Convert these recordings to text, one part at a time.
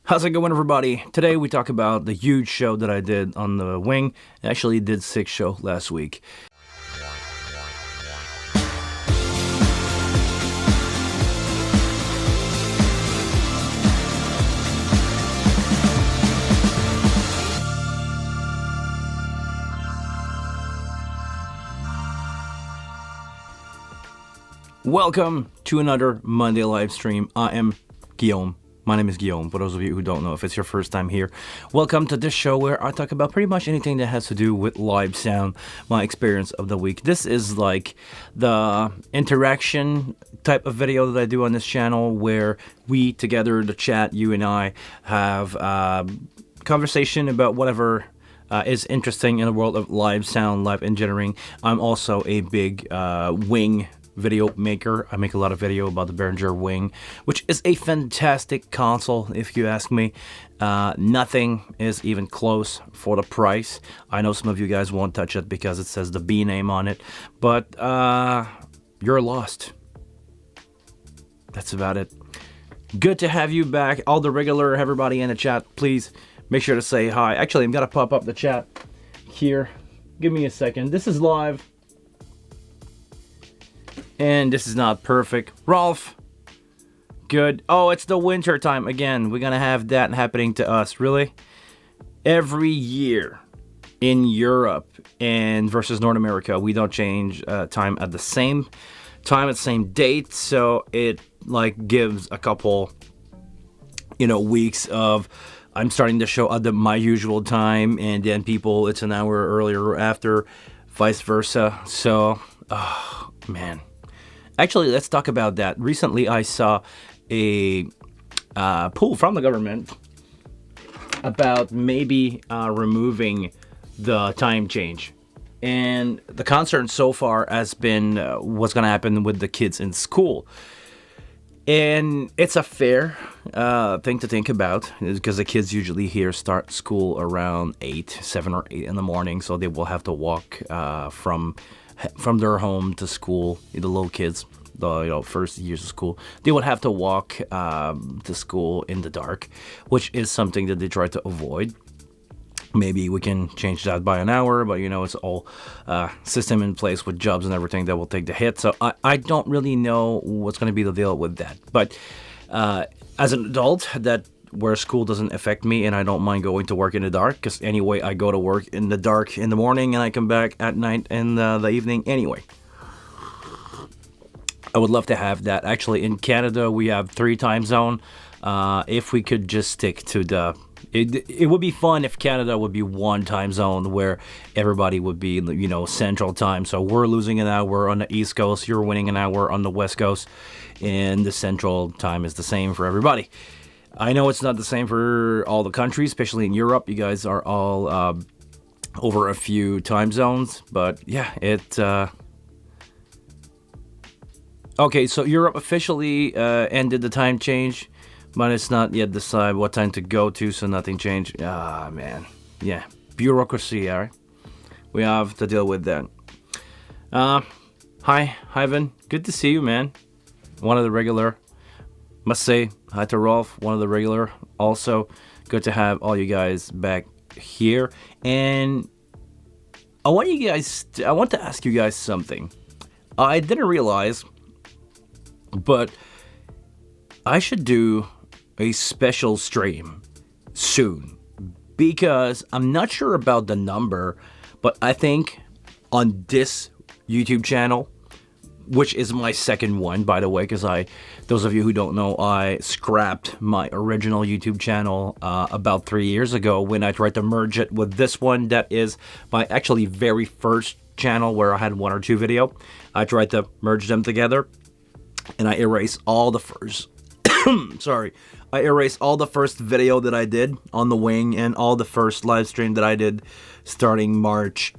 How's it going, everybody? Today we talk about the huge show that I did on the wing. I actually did 6 shows last week. Welcome to another Monday live stream. I am Guillaume. My name is Guillaume, for those of you who don't know, if it's your first time here. Welcome to this show where I talk about pretty much anything that has to do with live sound, my experience of the week. This is like the interaction type of video that I do on this channel where we together, the chat, you and I, have conversation about whatever is interesting in the world of live sound, live engineering. I'm also a big wing video maker. I make a lot of video about the Behringer Wing, which is a fantastic console, if you ask me. Nothing is even close for the price. I know some of you guys won't touch it because it says the B name on it, but you're lost. That's about it. Good to have you back. All the regular everybody in the chat, please make sure to say hi. Actually, I'm gonna pop up the chat here. Give me a second. This is live. And this is not perfect. Rolf, good. Oh, it's the winter time again. We're gonna have that happening to us, really? Every year in Europe and versus North America, we don't change time at the same time, at the same date. So it like gives a couple, weeks of I'm starting the show at my usual time, and then people, it's an hour earlier or after, vice versa. So, oh, man. Actually, let's talk about that. Recently, I saw a poll from the government about maybe removing the time change. And the concern so far has been what's going to happen with the kids in school. And it's a fair thing to think about because the kids usually here start school around 7 or 8 in the morning. So they will have to walk from their home to school. The little kids, the first years of school, they would have to walk to school in the dark, which is something that they try to avoid. Maybe we can change that by an hour, but it's all system in place with jobs and everything that will take the hit. So I don't really know what's going to be the deal with that. But as an adult, that where school doesn't affect me, and I don't mind going to work in the dark, because anyway, I go to work in the dark in the morning, and I come back at night in the evening anyway. I would love to have that. Actually, in Canada, we have 3 time zone. If we could just stick to the... It would be fun if Canada would be 1 time zone where everybody would be, central time. So we're losing an hour on the East Coast, you're winning an hour on the West Coast, and the central time is the same for everybody. I know it's not the same for all the countries, especially in Europe. You guys are all over a few time zones, but yeah, it... Okay, so Europe officially ended the time change, but it's not yet decided what time to go to, so nothing changed. Ah, man. Yeah, bureaucracy, all right? We have to deal with that. Hi, Ivan. Good to see you, man. One of the regular. Must say hi to Rolf, one of the regular. Also, good to have all you guys back here. And I want to ask you guys something. I didn't realize, but I should do a special stream soon, because I'm not sure about the number, but I think on this YouTube channel, which is my second one, by the way, because those of you who don't know, I scrapped my original YouTube channel about 3 years ago when I tried to merge it with this one that is my actually very first channel where I had 1 or 2 video. I tried to merge them together, and I erased all the first... I erased all the first video that I did on the wing and all the first live stream that I did starting March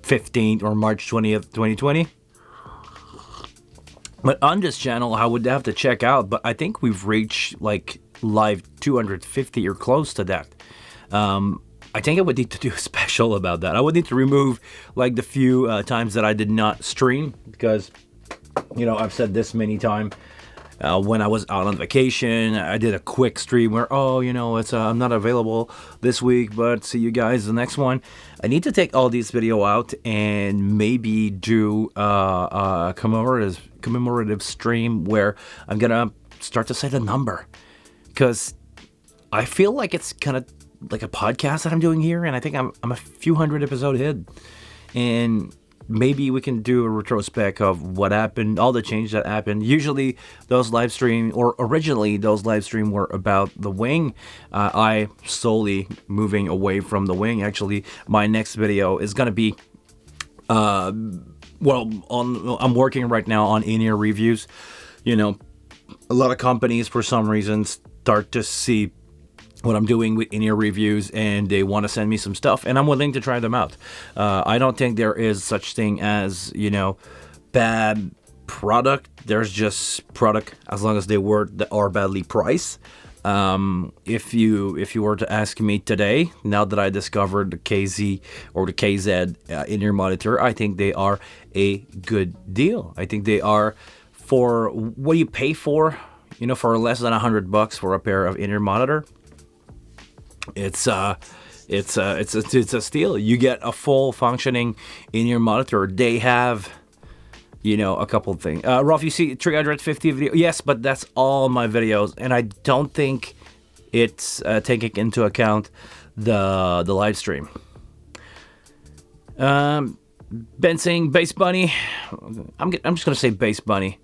15th or March 20th, 2020. But on this channel, I would have to check out, but I think we've reached like live 250 or close to that. I think I would need to do a special about that. I would need to remove like the few times that I did not stream, because, I've said this many times. when I was out on vacation. I did a quick stream where, I'm not available this week, but see you guys the next one. I need to take all these video out and maybe do a commemorative stream where I'm gonna start to say the number, because I feel like it's kind of like a podcast that I'm doing here, and I think I'm a few hundred episode ahead, and maybe we can do a retrospect of what happened, all the change that happened. Usually those live stream, or originally those live stream, were about the wing. I slowly moving away from the wing. Actually, my next video is gonna be I'm working right now on in-ear reviews. A lot of companies for some reason start to see what I'm doing with in-ear reviews, and they want to send me some stuff, and I'm willing to try them out. I don't think there is such thing as, bad product. There's just product as long as they are badly priced. If you were to ask me today, now that I discovered the KZ or the KZ in-ear monitor, I think they are a good deal. I think they are, for what you pay for, for less than $100 for a pair of in-ear monitor. It's a steal. You get a full functioning in-ear monitor. They have, a couple of things. Rolf, you see 350 video. Yes, but that's all my videos, and I don't think it's taking into account the live stream. Ben saying Bass Bunny. I'm just gonna say Bass Bunny.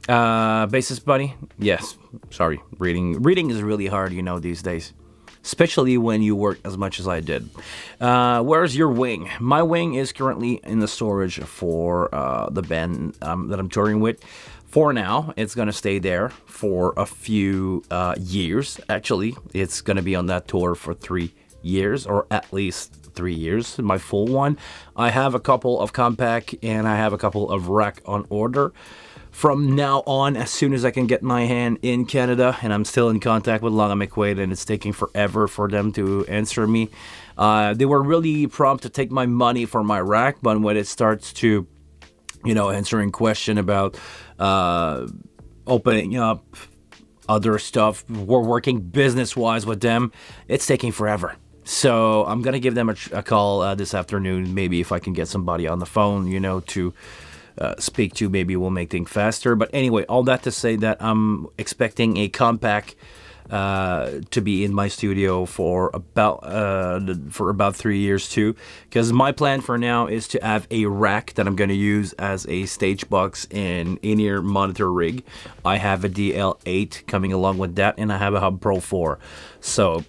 Bassist Bunny. Yes. Sorry. Reading is really hard, these days. Especially when you work as much as I did. Where's your wing? My wing is currently in the storage for the band that I'm touring with. For now, it's going to stay there for a few years. Actually, it's going to be on that tour for 3 years, or at least 3 years, my full one. I have a couple of compact and I have a couple of rack on order. From now on, as soon as I can get my hand in Canada, and I'm still in contact with Langham McQuaid, and it's taking forever for them to answer me. They were really prompt to take my money for my rack, but when it starts to, answering question about opening up other stuff, we're working business-wise with them, it's taking forever. So I'm going to give them a call this afternoon, maybe if I can get somebody on the phone, to speak to. Maybe we'll make things faster. But anyway, all that to say that I'm expecting a compact to be in my studio for about 3 years too, because my plan for now is to have a rack that I'm going to use as a stage box and in-ear monitor rig. I have a DL8 coming along with that, and I have a Hub Pro 4. So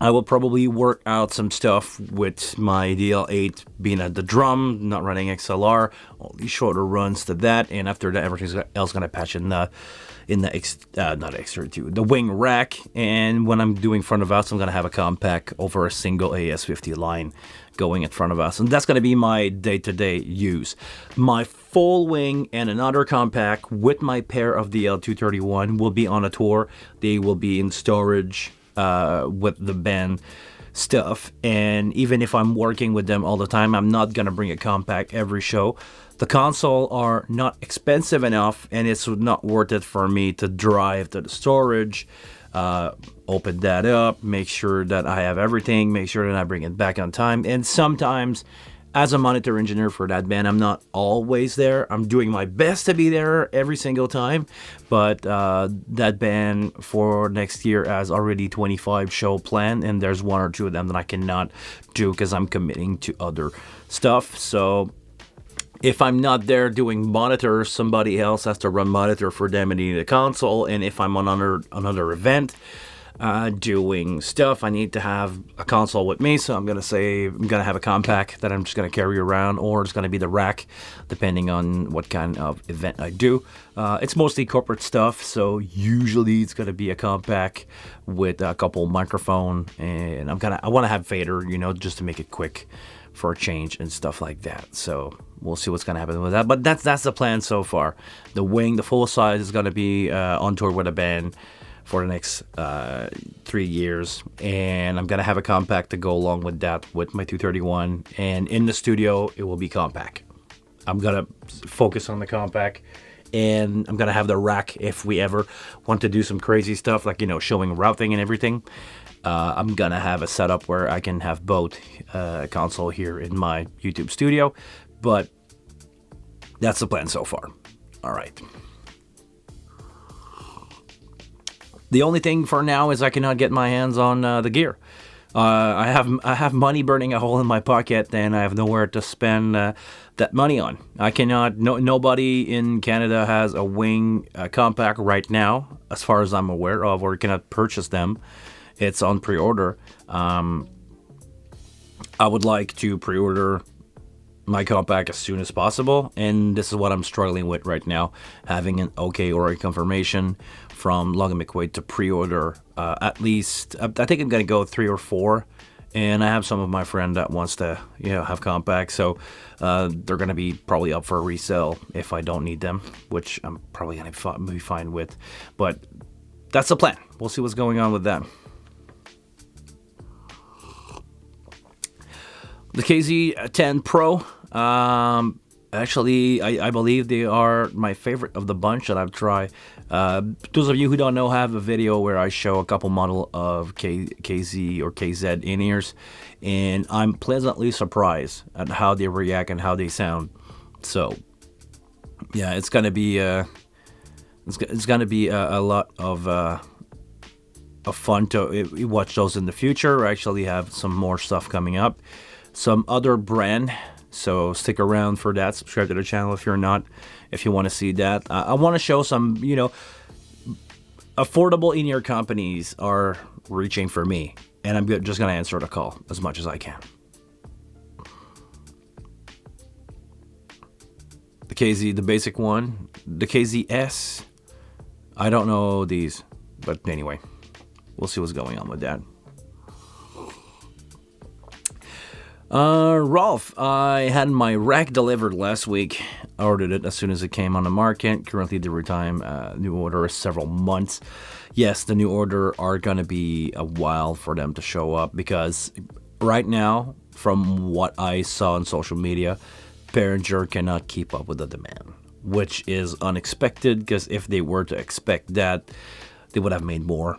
I will probably work out some stuff with my DL8 being at the drum, not running XLR, only shorter runs to that, and after that everything else gonna patch in the wing rack. And when I'm doing front of house, I'm gonna have a compact over a single AS50 line going in front of us, and that's gonna be my day-to-day use. My full wing and another compact with my pair of DL231 will be on a tour. They will be in storage with the band stuff, and even if I'm working with them all the time, I'm not gonna bring a compact every show. The console are not expensive enough, and it's not worth it for me to drive to the storage, open that up, make sure that I have everything, make sure that I bring it back on time. And sometimes, as a monitor engineer for that band, I'm not always there. I'm doing my best to be there every single time, but that band for next year has already 25 show planned, and there's 1 or 2 of them that I cannot do because I'm committing to other stuff. So if I'm not there doing monitors, somebody else has to run monitor for them and need a console. And if I'm on another event doing stuff, I need to have a console with me. So I'm gonna have a compact that I'm just gonna carry around, or it's gonna be the rack, depending on what kind of event I do. It's mostly corporate stuff, so usually it's gonna be a compact with a couple microphone, and I want to have fader, just to make it quick for a change and stuff like that. So we'll see what's gonna happen with that, but that's the plan so far. The wing, the full size, is gonna be on tour with a band for the next 3 years, and I'm gonna have a compact to go along with that with my 231, and in the studio it will be compact. I'm gonna focus on the compact, and I'm gonna have the rack if we ever want to do some crazy stuff, like showing routing and everything. I'm gonna have a setup where I can have both console here in my YouTube studio, but that's the plan so far. All right. The only thing for now is I cannot get my hands on the gear. I have money burning a hole in my pocket, and I have nowhere to spend that money on. I cannot. Nobody in Canada has a Wing compact right now, as far as I'm aware of, or cannot purchase them. It's on pre-order. I would like to pre-order my compact as soon as possible, and this is what I'm struggling with right now, having an okay or a confirmation from Long & McQuaid to pre-order at least. I think I'm gonna go 3 or 4, and I have some of my friend that wants to have compacts, so they're gonna be probably up for resale if I don't need them, which I'm probably gonna be fine with. But that's the plan. We'll see what's going on with that. The KZ10 Pro, actually, I believe they are my favorite of the bunch that I've tried. Those of you who don't know, I have a video where I show a couple model of KZ or KZ in-ears, and I'm pleasantly surprised at how they react and how they sound. So, yeah, it's gonna be a lot of fun to watch those in the future. I actually have some more stuff coming up. Some other brand, so stick around for that. Subscribe to the channel if you're not, if you want to see that. I want to show some, affordable in-ear companies are reaching for me, and I'm just going to answer the call as much as I can. The KZ, the basic one, the KZS, I don't know these, but anyway, we'll see what's going on with that. Rolf, I had my rack delivered last week. I ordered it as soon as it came on the market. Currently, delivery time, new order is several months. Yes, the new order are going to be a while for them to show up, because right now, from what I saw on social media, Behringer cannot keep up with the demand, which is unexpected, because if they were to expect that, they would have made more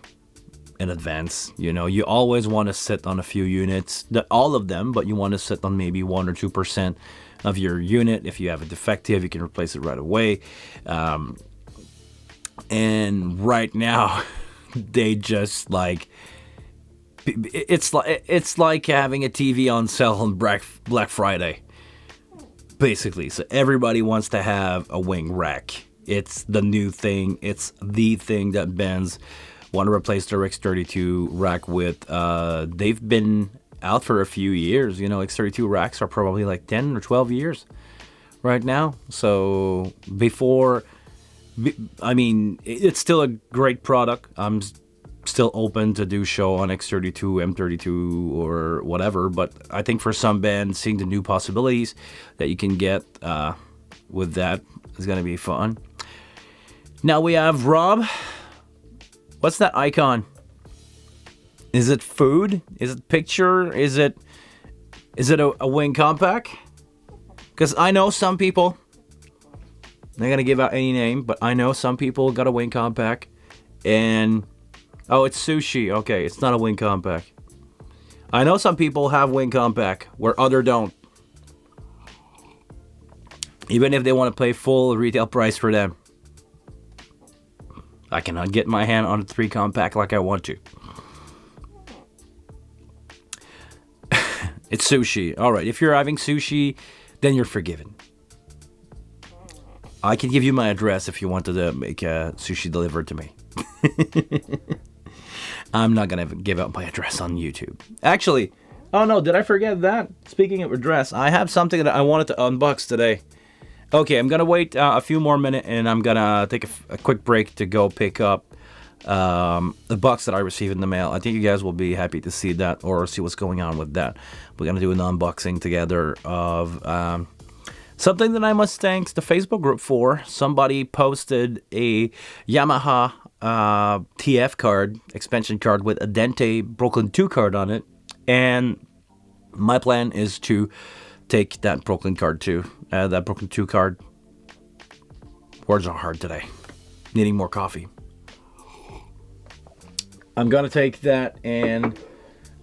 in advance. You always want to sit on a few units, not all of them, but you want to sit on maybe 1 or 2% of your unit. If you have a defective, you can replace it right away. And right now, they just it's like having a TV on sale on Black Friday, basically. So everybody wants to have a Wing rack. It's the new thing. It's the thing that bends. Want to replace their X32 rack with. They've been out for a few years. X32 racks are probably like 10 or 12 years right now. So it's still a great product. I'm still open to do show on X32, M32, or whatever. But I think for some bands, seeing the new possibilities that you can get with that is going to be fun. Now we have Rob. What's that icon? Is it food? Is it picture? Is it a Wing compact? Because I know some people, I'm not going to give out any name, but I know some people got a Wing compact, and it's sushi. Okay, it's not a Wing compact. I know some people have Wing compact where other don't. Even if they want to pay full retail price for them. I cannot get my hand on a 3 compact like I want to. It's sushi. All right, if you're having sushi, then you're forgiven. I can give you my address if you wanted to make sushi delivered to me. I'm not going to give out my address on YouTube. Actually, oh no, did I forget that? Speaking of address, I have something that I wanted to unbox today. Okay, I'm going to wait a few more minutes, and I'm going to take a quick break to go pick up the box that I received in the mail. I think you guys will be happy to see that, or see what's going on with that. We're going to do an unboxing together of something that I must thank the Facebook group for. Somebody posted a Yamaha TF card, expansion card, with a Dente Brooklyn 2 card on it, and my plan is to take that Brooklyn card too. That Brooklyn 2 card Words are hard today. Needing more coffee. I'm gonna take that and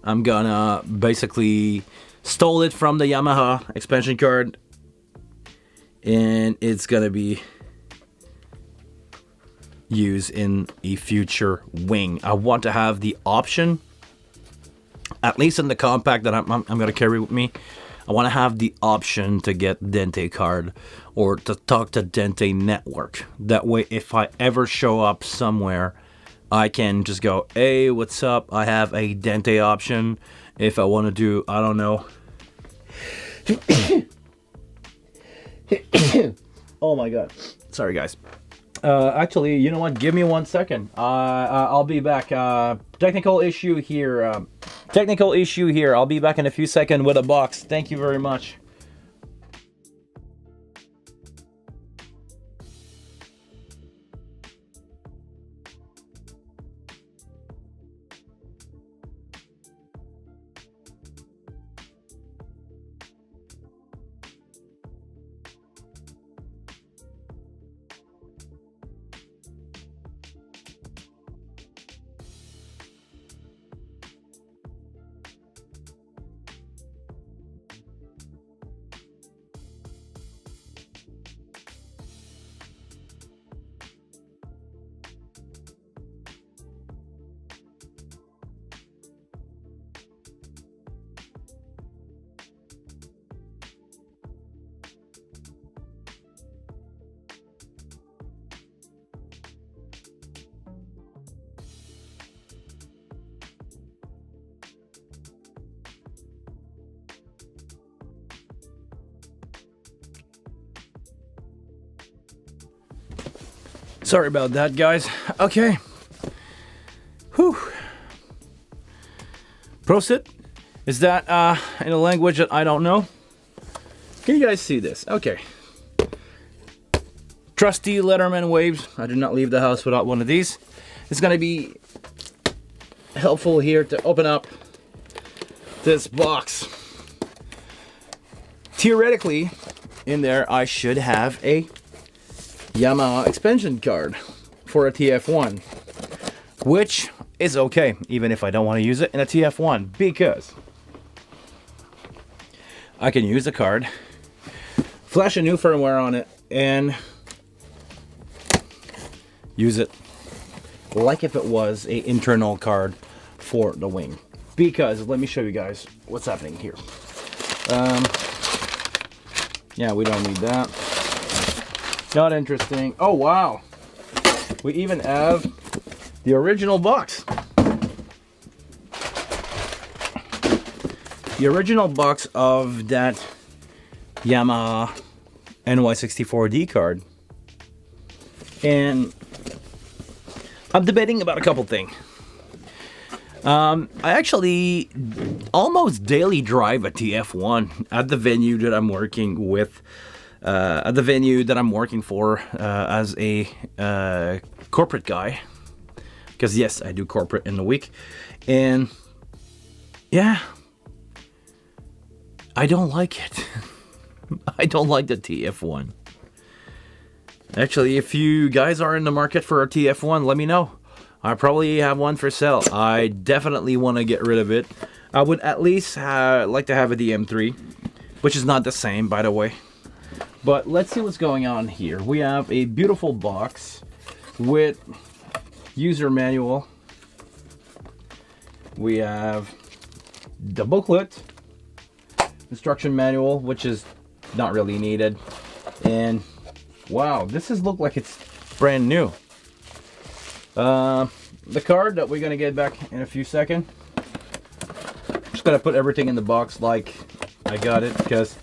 I'm gonna basically stole it from the Yamaha expansion card, and it's gonna be used in a future wing. I want to have the option, at least in the compact that I'm gonna carry with me, I want to have the option to get Dente card or to talk to Dente network. That way, if I ever show up somewhere, I can just go, hey, what's up? I have a Dente option. If I want to do, I don't know. Oh my God. Sorry, guys. Actually, you know what? Give me 1 second. I'll be back. Technical issue here. Technical issue here. I'll be back in a few seconds with a box. Thank you very much. Sorry about that, guys. Okay. Whew. Prosit. Is that in a language that I don't know? Can you guys see this? Okay. Trusty Letterman waves. I did not leave the house without one of these. It's going to be helpful here to open up this box. Theoretically, in there I should have a Yamaha expansion card for a TF1, which is okay, even if I don't want to use it in a TF1, because I can use the card, flash a new firmware on it, and use it like if it was an internal card for the wing. Because, let me show you guys what's happening here. Yeah, we don't need that. Not interesting. Oh, wow. We even have the original box. The original box of that Yamaha NY64D card. And I'm debating about a couple things. I actually almost daily drive a TF1 at the venue that I'm working with. At the venue that I'm working for as a corporate guy, because yes, I do corporate in the week, and yeah, I don't like it. I don't like the TF1. Actually, if you guys are in the market for a TF1, let me know. I probably have one for sale. I definitely want to get rid of it. I would at least like to have a DM3, which is not the same, by the way. But let's see what's going on here. We have a beautiful box with user manual. We have the booklet, instruction manual, which is not really needed. And wow, this look like it's brand new. The card that we're gonna get back in a few seconds. Just gonna put everything in the box like I got it, because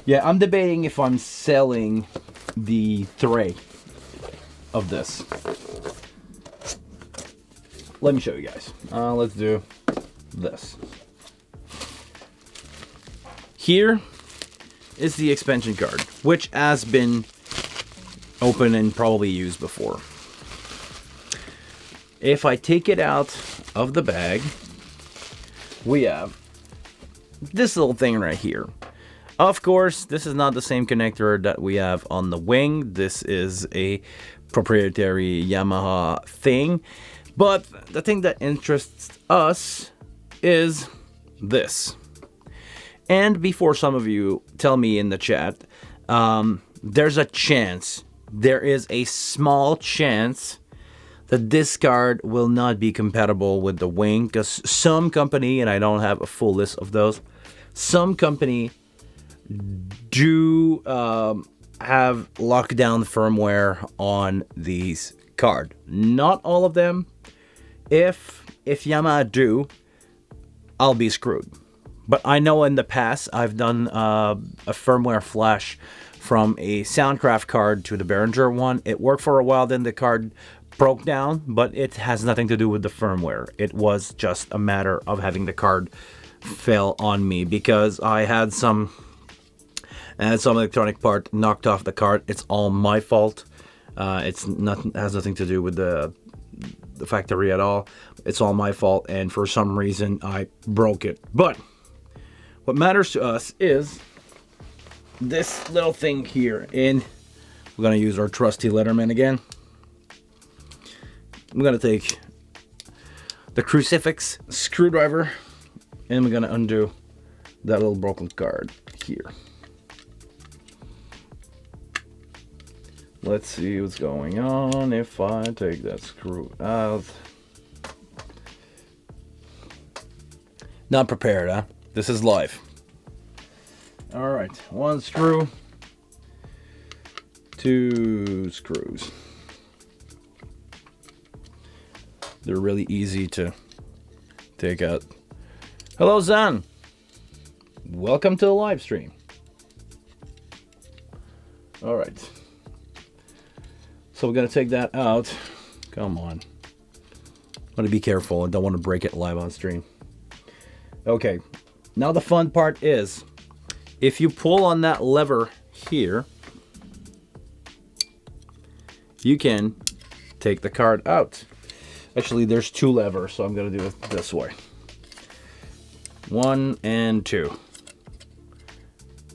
yeah, I'm debating if I'm selling the tray of this. Let me show you guys. Let's do this. Here is the expansion card, which has been opened and probably used before. If I take it out of the bag, we have this little thing right here. Of course, this is not the same connector that we have on the wing. This is a proprietary Yamaha thing. But the thing that interests us is this. And before some of you tell me in the chat, there's a chance, there is a small chance that this card will not be compatible with the wing, because some company, and I don't have a full list of those, some company do have lockdown firmware on these card. Not all of them. If Yamaha do, I'll be screwed. But I know in the past I've done a firmware flash from a Soundcraft card to the Behringer one. It worked for a while, then the card broke down, but it has nothing to do with the firmware. It was just a matter of having the card fail on me because I had some electronic part knocked off the card. It's all my fault. Has nothing to do with the factory at all. It's all my fault, and for some reason I broke it. But what matters to us is this little thing here, and we're gonna use our trusty Leatherman again. I'm gonna take the crucifix screwdriver and we're gonna undo that little broken card here. Let's see what's going on if I take that screw out. Not prepared, huh? This is live. All right, one screw, two screws. They're really easy to take out. Hello, Zan. Welcome to the live stream. All right. So we're gonna take that out. Come on. I want to be careful. I don't want to break it live on stream. Okay. Now the fun part is, if you pull on that lever here, you can take the card out. Actually, there's two levers, so I'm gonna do it this way. 1 and 2.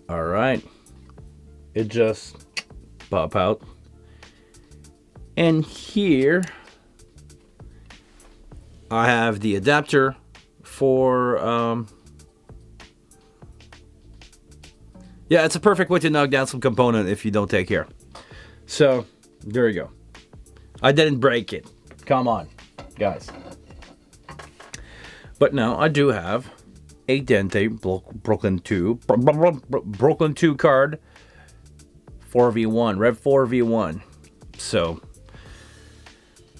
All right. It just pop out. And here I have the adapter for yeah, it's a perfect way to knock down some component if you don't take care. So there you go. I didn't break it. Come on, guys. But now I do have a Dente Brooklyn 2 card 4v1, Rev 4v1. So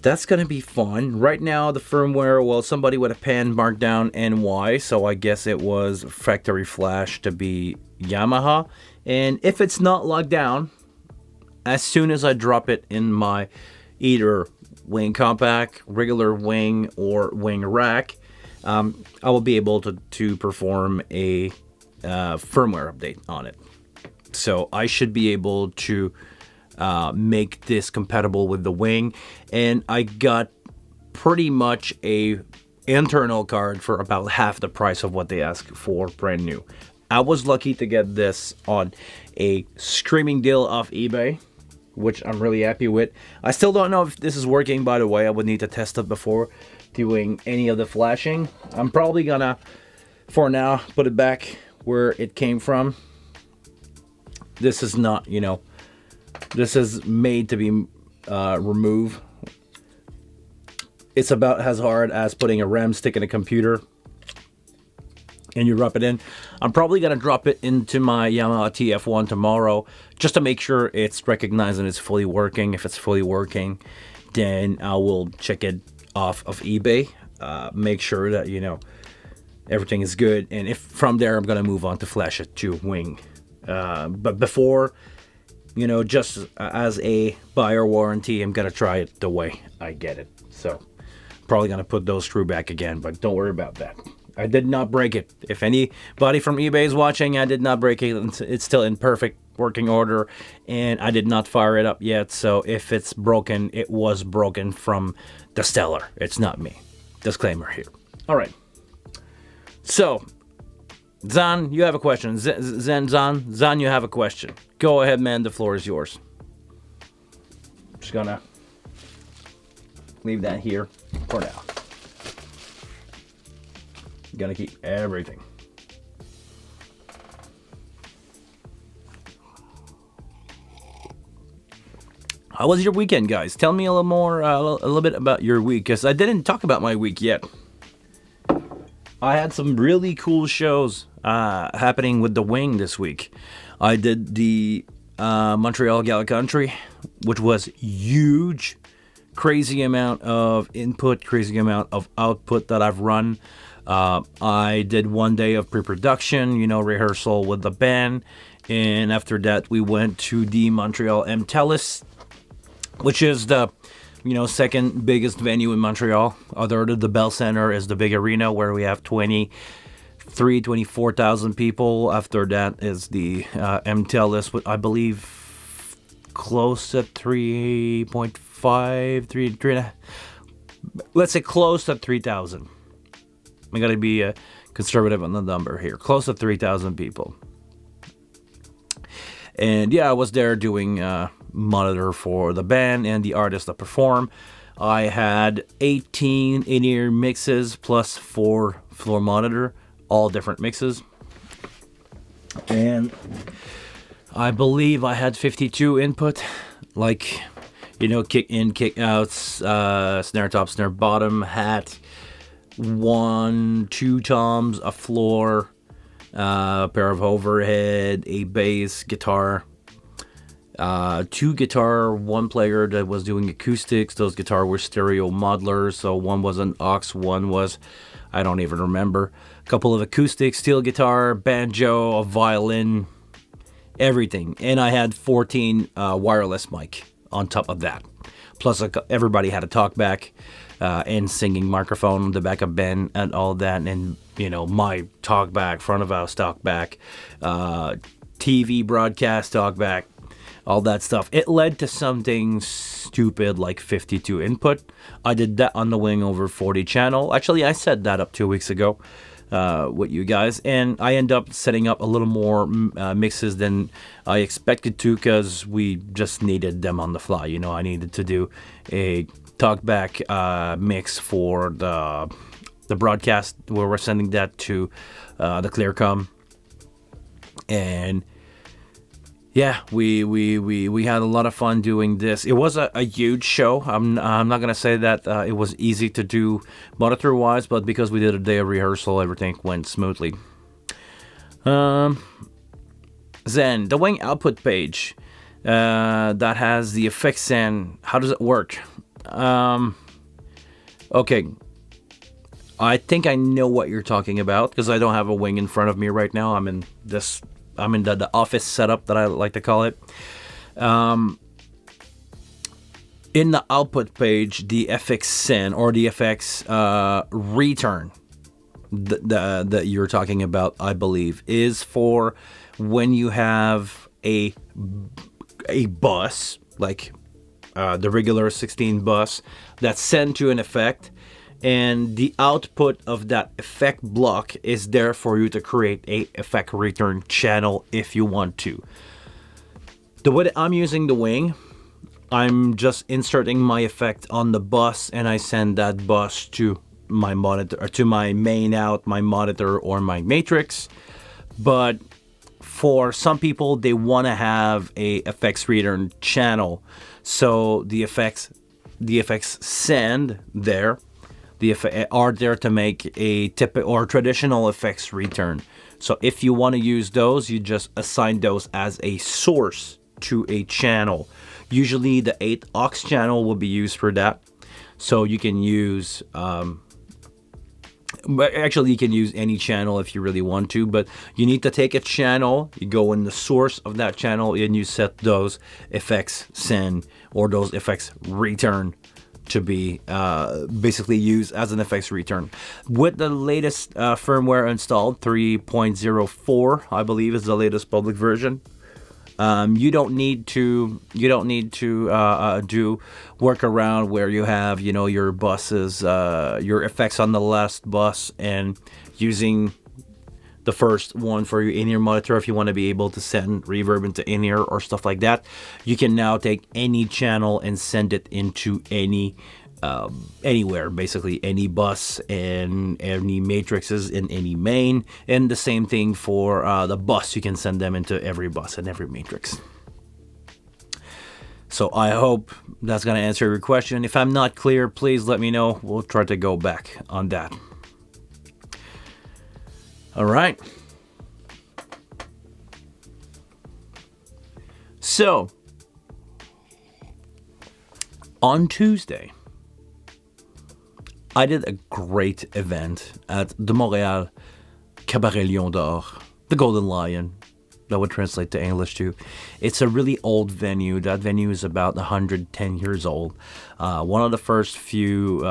that's going to be fun. Right now, the firmware, well, somebody with a pen marked down NY, so I guess it was factory flash to be Yamaha. And if it's not locked down, as soon as I drop it in my either wing compact, regular wing, or wing rack, I will be able to perform a firmware update on it. So I should be able to make this compatible with the wing, and I got pretty much a internal card for about half the price of what they ask for brand new. I was lucky to get this on a screaming deal off eBay, which I'm really happy with. I still don't know if this is working, by the way. I would need to test it before doing any of the flashing. I'm probably gonna, for now, put it back where it came from. This is not, you know, this is made to be removed. It's about as hard as putting a RAM stick in a computer and you rub it in. I'm probably going to drop it into my Yamaha TF1 tomorrow just to make sure it's recognized and it's fully working. If it's fully working, then I will check it off of eBay. Make sure that, you know, everything is good. And if from there, I'm going to move on to flash it to wing. But before, you know, just as a buyer warranty, I'm going to try it the way I get it. So probably going to put those screw back again, but don't worry about that. I did not break it. If anybody from eBay is watching, I did not break it. It's still in perfect working order, and I did not fire it up yet. So if it's broken, it was broken from the seller. It's not me. Disclaimer here. All right. So Zan, you have a question. Zan, you have a question. Go ahead, man. The floor is yours. Just gonna leave that here for now. Gonna keep everything. How was your weekend, guys? Tell me a little more, a little bit about your week, because I didn't talk about my week yet. I had some really cool shows happening with the Wing this week. I did the Montreal Gala Country, which was huge. Crazy amount of input, crazy amount of output that I've run. I did 1 day of pre-production, rehearsal with the band. And after that, we went to the Montreal MTELUS, which is the second biggest venue in Montreal. Other than the Bell Center is the big arena where we have 24,000 people. After that is the MTELUS with, I believe, close to 3.5, let's say close to 3,000. I gotta be conservative on the number here. Close to 3,000 people. And yeah, I was there doing monitor for the band and the artists that perform. I had 18 in-ear mixes plus 4 floor monitor, all different mixes. And I believe I had 52 input, like, kick in, kick outs, snare top, snare bottom, hat, 1, 2 toms, a floor, a pair of overhead, a bass, guitar, 2 guitar, 1 player that was doing acoustics. Those guitar were stereo modelers, so one was an aux, one was, I don't even remember. A couple of acoustics, steel guitar, banjo, a violin, everything. And I had 14 wireless mic on top of that. Plus everybody had a talkback and singing microphone on the back of Ben and all that. And, my talkback, front of house talkback, TV broadcast talkback, all that stuff. It led to something stupid like 52 input. I did that on the Wing over 40 channel. Actually, I set that up 2 weeks ago with you guys. And I end up setting up a little more mixes than I expected to, because we just needed them on the fly. I needed to do a talkback mix for the broadcast where we're sending that to the Clearcom. And yeah, we had a lot of fun doing this. It was a huge show. I'm not gonna say that it was easy to do monitor wise, but because we did a day of rehearsal, everything went smoothly. Then the Wing output page that has the effects in. How does it work? Okay, I think I know what you're talking about, because I don't have a Wing in front of me right now. I'm in the office setup that I like to call it. In the output page, the FX send or the FX return that you're talking about, I believe, is for when you have a bus, like the regular 16 bus, that's sent to an effect. And the output of that effect block is there for you to create a effect return channel if you want to. The way that I'm using the Wing, I'm just inserting my effect on the bus, and I send that bus to my monitor, or to my main out, my monitor, or my matrix. But for some people, they want to have a effects return channel, so the effects send there. Are there to make a typical or traditional effects return. So if you want to use those, you just assign those as a source to a channel. Usually the 8 aux channel will be used for that. So you can use, but actually you can use any channel if you really want to, but you need to take a channel, you go in the source of that channel, and you set those effects send or those effects return to be basically used as an effects return. With the latest firmware installed, 3.04, I believe is the latest public version. You don't need to do workaround where you have your buses, your effects on the last bus, and using the first one for your in-ear monitor. If you want to be able to send reverb into in-ear or stuff like that, you can now take any channel and send it into anywhere, basically any bus and any matrices in any main. And the same thing for the bus, you can send them into every bus and every matrix. So I hope that's going to answer your question. If I'm not clear, please let me know. We'll try to go back on that. All right. So, on Tuesday, I did a great event at the Montréal Cabaret Lion d'Or, the Golden Lion. That would translate to English too. It's a really old venue. That venue is about 110 years old. One of the first few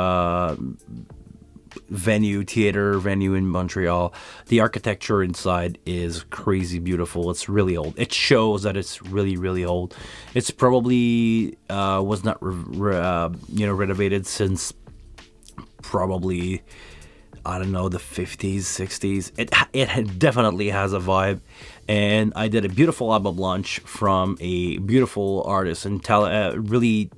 theater venue in Montreal. The architecture inside is crazy beautiful. It's really old. It shows that it's really, really old. It's probably was not renovated since probably, I don't know, the 50s, 60s. It definitely has a vibe. And I did a beautiful album launch from a beautiful artist and really,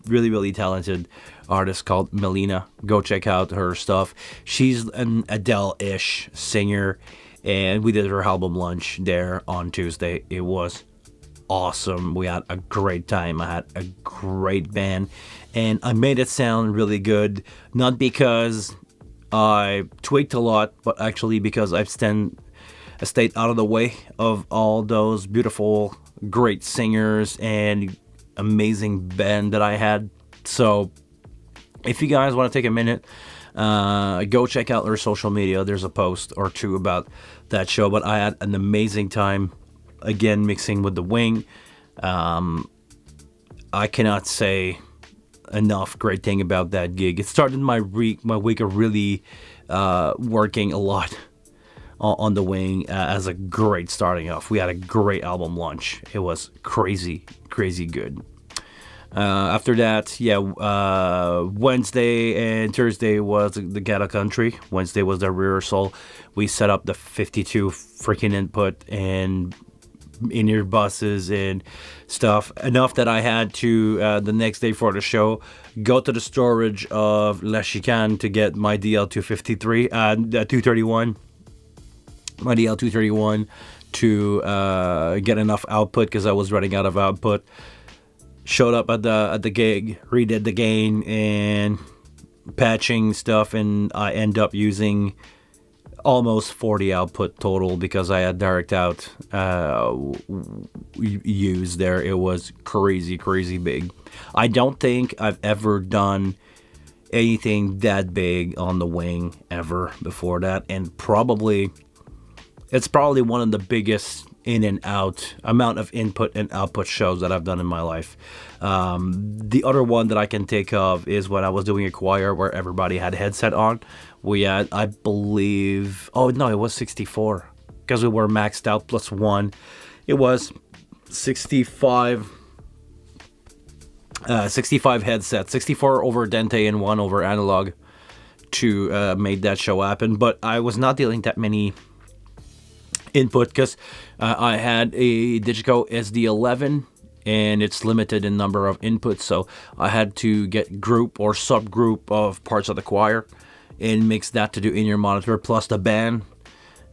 really, really talented artist called Melina. Go check out her stuff. She's an Adele-ish singer, and we did her album launch there on Tuesday. It was awesome. We had a great time. I had a great band, and I made it sound really good, not because I tweaked a lot, but actually because I've stayed out of the way of all those beautiful, great singers and amazing band that I had. So if you guys want to take a minute, go check out their social media. There's a post or two about that show, but I had an amazing time, again, mixing with the Wing. I cannot say enough great thing about that gig. It started my week of really working a lot on the Wing as a great starting off. We had a great album launch. It was crazy good. After that, Wednesday and Thursday was the Ghetto Country. Wednesday was the rehearsal. We set up the 52 freaking input and in-ear buses and stuff. Enough that I had to, the next day for the show, go to the storage of La Chicane to get my DL253, 231. My DL231 to get enough output because I was running out of output. Showed up at the gig, redid the gain and patching stuff, and I end up using almost 40 output total because I had direct out used there. It was crazy big. I don't think I've ever done anything that big on the Wing ever before that, and it's probably one of the biggest in and out amount of input and output shows that I've done in my life. The other one that I can think of is when I was doing a choir where everybody had a headset on. We had, I believe, it was 64 because we were maxed out plus one. It was 65 headsets, 64 over Dente and one over analog to make that show happen. But I was not dealing that many input because I had a Digico SD11 and it's limited in number of inputs, so I had to get group or subgroup of parts of the choir and mix that to do in-ear monitor plus the band.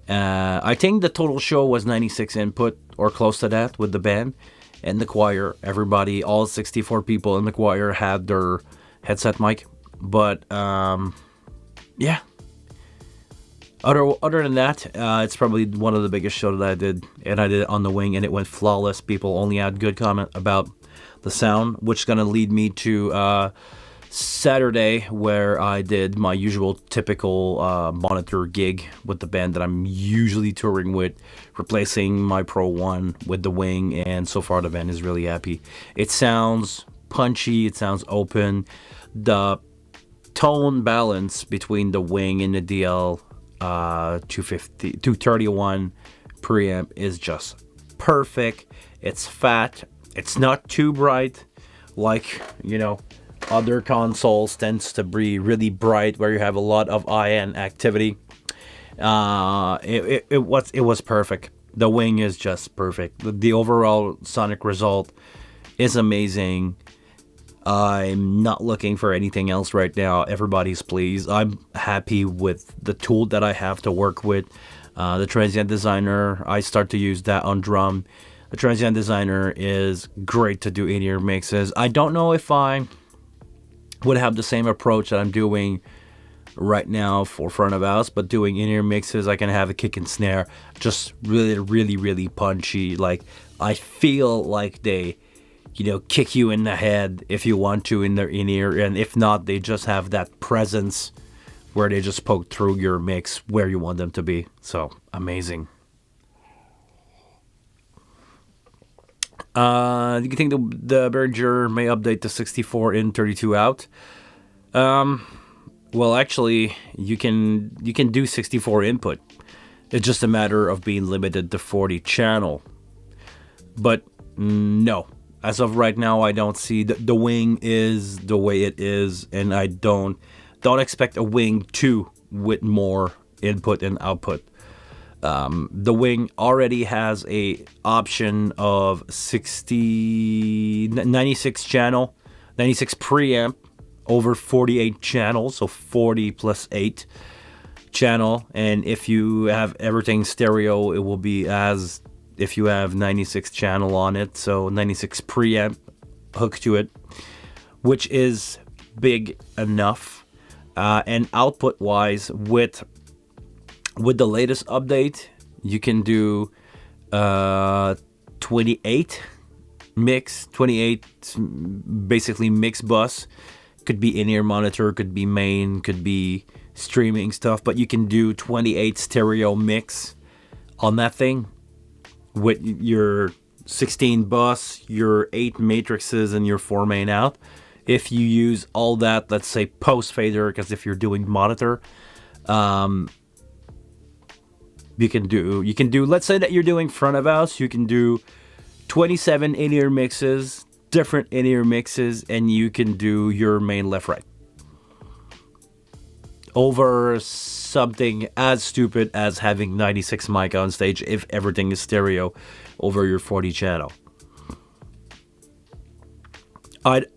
I think the total show was 96 input or close to that with the band and the choir. Everybody, all 64 people in the choir had their headset mic, but yeah. Other than that, it's probably one of the biggest shows that I did, and I did it on the Wing, and it went flawless. People only had good comment about the sound, which is going to lead me to Saturday, where I did my usual typical monitor gig with the band that I'm usually touring with, replacing my Pro 1 with the Wing, and so far the band is really happy. It sounds punchy, it sounds open. The tone balance between the Wing and the DL 231 preamp is just perfect. It's fat. It's not too bright like, other consoles tends to be really bright where you have a lot of IN activity. It was perfect. The wing is just perfect. The overall sonic result is amazing. I'm not looking for anything else right now. Everybody's pleased. I'm happy with the tool that I have to work with. The Transient Designer, I start to use that on drum. The Transient Designer is great to do in-ear mixes. I don't know if I would have the same approach that I'm doing right now for front of house, but doing in-ear mixes, I can have a kick and snare just really, really, really punchy. Like, I feel like they, kick you in the head if you want to in their in-ear, and if not, they just have that presence where they just poke through your mix where you want them to be. So amazing. Do you think the Behringer may update the 64 in, 32 out? Well, actually, you can do 64 input. It's just a matter of being limited to 40 channel. But no, as of right now, I don't see the wing is the way it is, and I don't expect a wing 2 with more input and output. The wing already has a option of 96 channel, 96 preamp over 48 channels, so 40 plus 8 channel. And if you have everything stereo, it will be as if you have 96 channel on it, so 96 preamp hooked to it, which is big enough. And output wise, with the latest update, you can do 28 basically mix bus. Could be in-ear monitor, could be main, could be streaming stuff, but you can do 28 stereo mix on that thing with your 16 bus, your 8 matrices, and your 4 main out. If you use all that, let's say post fader, because if you're doing monitor, you can do, let's say that you're doing front of house, you can do 27 in-ear mixes, different in-ear mixes, and you can do your main left right over something as stupid as having 96 mic on stage if everything is stereo over your 40 channel.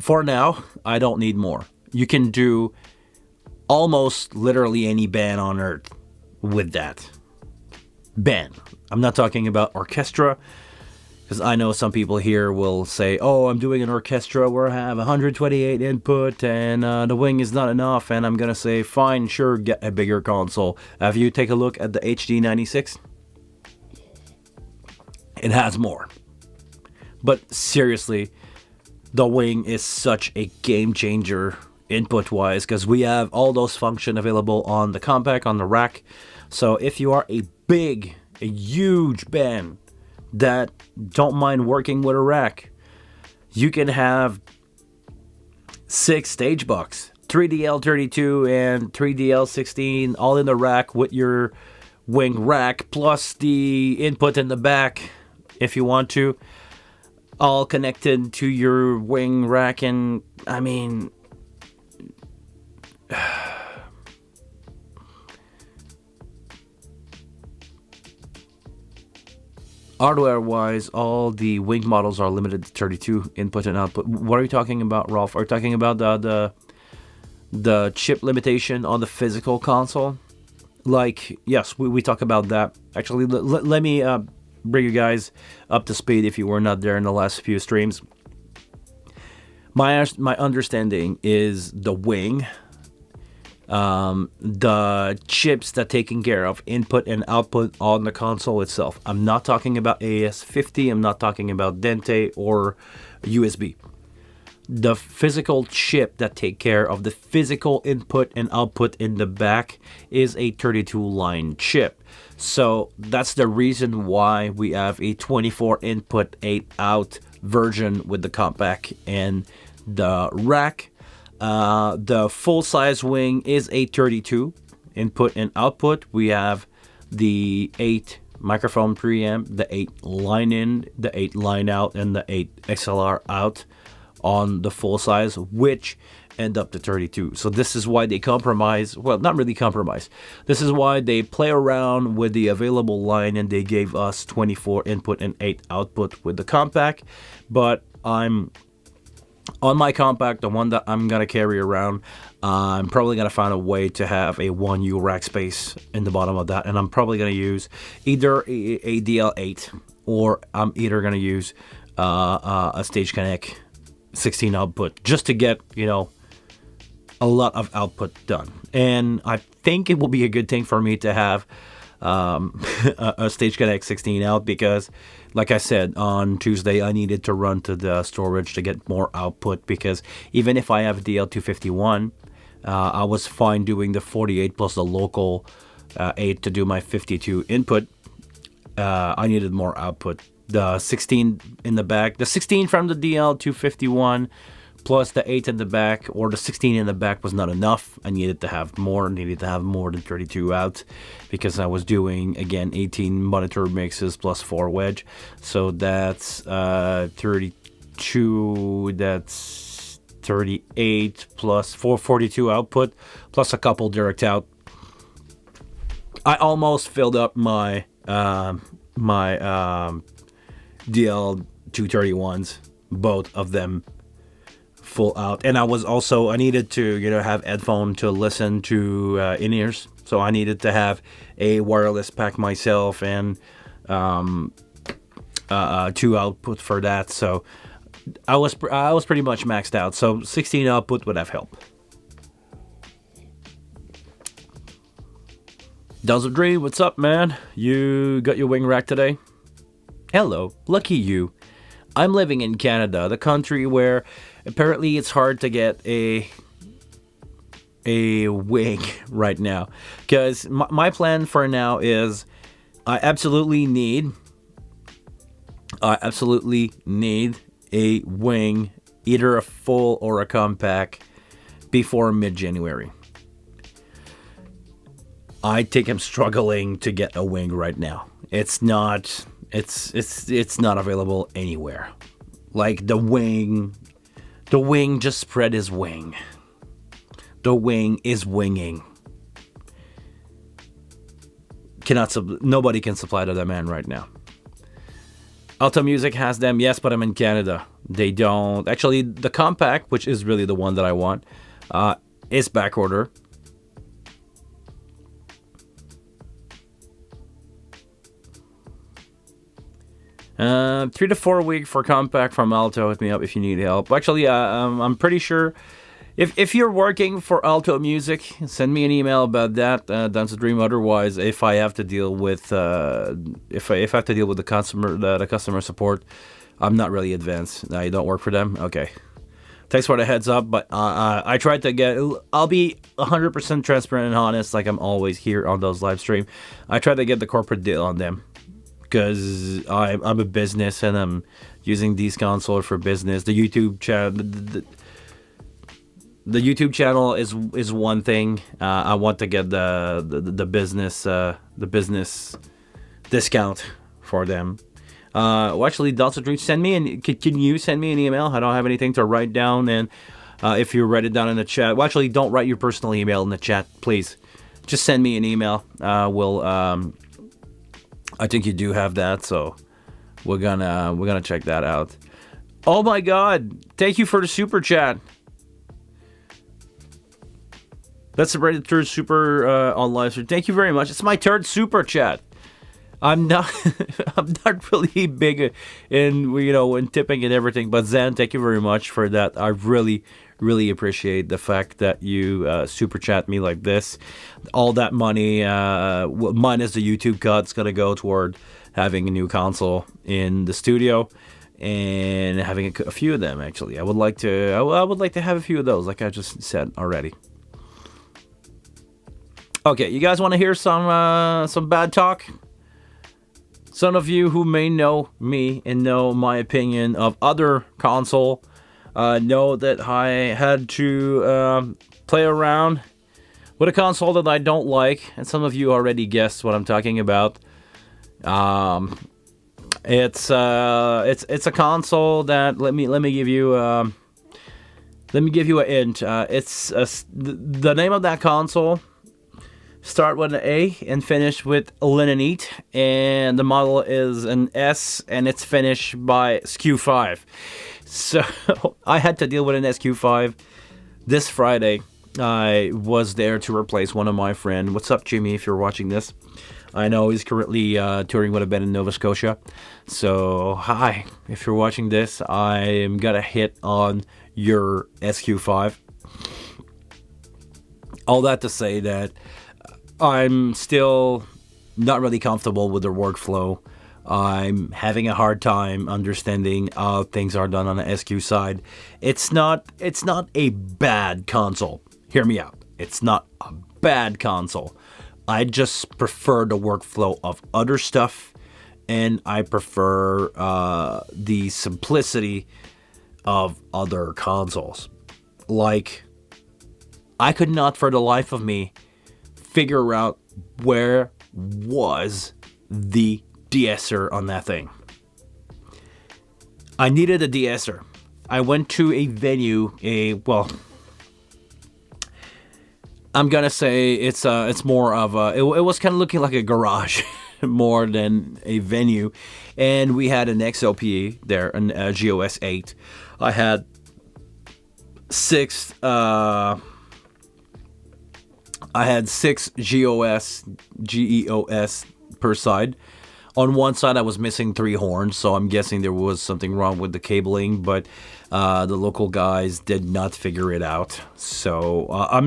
For now, I don't need more. You can do almost literally any band on earth with that band. I'm not talking about orchestra, because I know some people here will say, oh, I'm doing an orchestra where I have 128 input and the wing is not enough. And I'm going to say, fine, sure, get a bigger console. If you take a look at the HD96, it has more. But seriously, the wing is such a game changer input-wise, because we have all those functions available on the compact, on the rack. So if you are a huge band that don't mind working with a rack, you can have 6 stage box, 3DL32 and 3DL16 all in the rack with your wing rack plus the input in the back if you want to, all connected to your wing rack. And I mean, hardware-wise, all the wing models are limited to 32 input and output. What are you talking about, Rolf? Are you talking about the chip limitation on the physical console? Like, yes, we talk about that. Actually, let me bring you guys up to speed if you were not there in the last few streams. My understanding is the wing, the chips that taking care of input and output on the console itself. I'm not talking about AES-50, I'm not talking about Dente or USB. The physical chip that take care of the physical input and output in the back is a 32 line chip. So that's the reason why we have a 24 input 8 out version with the compact and the rack. The full size wing is a 32 input and output. We have the 8 microphone preamp, the 8 line in, the 8 line out, and the 8 XLR out on the full size, which and up to 32. So this is why they compromise. Well, not really compromise. This is why they play around with the available line, and they gave us 24 input and 8 output with the compact. But I'm on my compact, the one that I'm gonna carry around. I'm probably gonna find a way to have a 1U rack space in the bottom of that, and I'm probably gonna use either a DL8, or I'm either gonna use a Stage Connect 16 output, just to get, a lot of output done. And I think it will be a good thing for me to have a Stage Connect 16 out, because like I said, on Tuesday I needed to run to the storage to get more output, because even if I have DL251, I was fine doing the 48 plus the local 8 to do my 52 input. I needed more output. The 16 in the back, the 16 from the DL251 plus the 8 in the back, or the 16 in the back, was not enough. I needed to have more. Needed to have more than 32 out, because I was doing, again, 18 monitor mixes plus 4 wedge. So that's 32. That's 38 plus 442 output, plus a couple direct out. I almost filled up my DL231s, both of them full out. And I needed to have headphone to listen to in-ears, so I needed to have a wireless pack myself, and 2 output for that. So I was pretty much maxed out, so 16 output would have helped. Does of Dream, what's up, man? You got your wing rack today? Hello, lucky you. I'm living in Canada, the country where apparently it's hard to get a wing right now. Because my plan for now is I absolutely need a wing, either a full or a compact, before mid-January. I think I'm struggling to get a wing right now. It's not available anywhere. Like the wing just spread his wing. The wing is winging. Nobody can supply the demand right now. Alto Music has them, yes, but I'm in Canada. They don't. Actually, the compact, which is really the one that I want, is back order. Uh, 3 to 4 week for compact from Alto. Hit me up if you need help. Actually, I'm pretty sure if you're working for Alto Music, send me an email about that. That's a dream. Otherwise, if I have to deal with if I have to deal with the customer support, I'm not really advanced. I don't work for them. Okay. Thanks for the heads up, but I tried to get. I'll be 100% transparent and honest, like I'm always here on those live stream. I tried to get the corporate deal on them, because I'm a business and I'm using these consoles for business. The YouTube channel, the YouTube channel is one thing. I want to get the business discount for them. Actually, Delta Dream, can you send me an email? I don't have anything to write down, and if you write it down in the chat, well, actually, don't write your personal email in the chat, please. Just send me an email. I think you do have that, so we're gonna check that out. Oh my God! Thank you for the super chat. That's the Predator super on live stream. Thank you very much. It's my third super chat. I'm not really big in tipping and everything, but Zan, thank you very much for that. I really appreciate the fact that you super chat me like this. All that money, minus the YouTube cut, is gonna go toward having a new console in the studio and having a few of them. Actually, I would like to have a few of those, like I just said already. Okay, you guys want to hear some bad talk? Some of you who may know me and know my opinion of other console know that I had to play around with a console that I don't like, and some of you already guessed what I'm talking about. It's a console that let me give you Let me give you a hint. The name of that console start with an A and finish with Linanite, and the model is an S, and it's finished by SKU5. So I had to deal with an SQ5 this Friday. I was there to replace one of my friends. What's up, Jimmy, if you're watching this? I know he's currently touring with a band in Nova Scotia. So, hi, if you're watching this, I am gonna hit on your SQ5. All that to say that I'm still not really comfortable with the workflow. I'm having a hard time understanding how things are done on the SQ side. It's not a bad console. Hear me out. It's not a bad console. I just prefer the workflow of other stuff, and I prefer the simplicity of other consoles. Like, I could not for the life of me figure out where was the de-esser on that thing. I needed a de-esser. I went to a venue, I'm gonna say it's more of a, it was kind of looking like a garage more than a venue, and we had an XOPE there, an GOS 8. I had six GEOS per side. On one side, I was missing 3 horns, so I'm guessing there was something wrong with the cabling, but the local guys did not figure it out. So,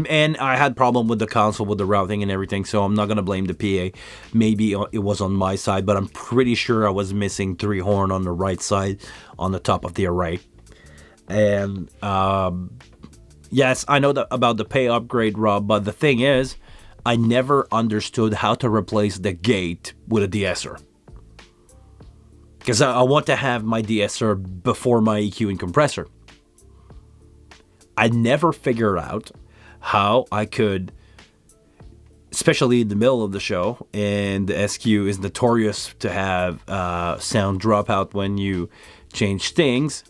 and I had problem with the console, with the routing and everything, so I'm not going to blame the PA. Maybe it was on my side, but I'm pretty sure I was missing 3 horn on the right side, on the top of the array. And, yes, I know about the pay upgrade, Rob, but the thing is, I never understood how to replace the gate with a de-esser. Because I want to have my de-esser before my EQ and compressor. I never figured out how I could, especially in the middle of the show, and the SQ is notorious to have sound dropout when you change things.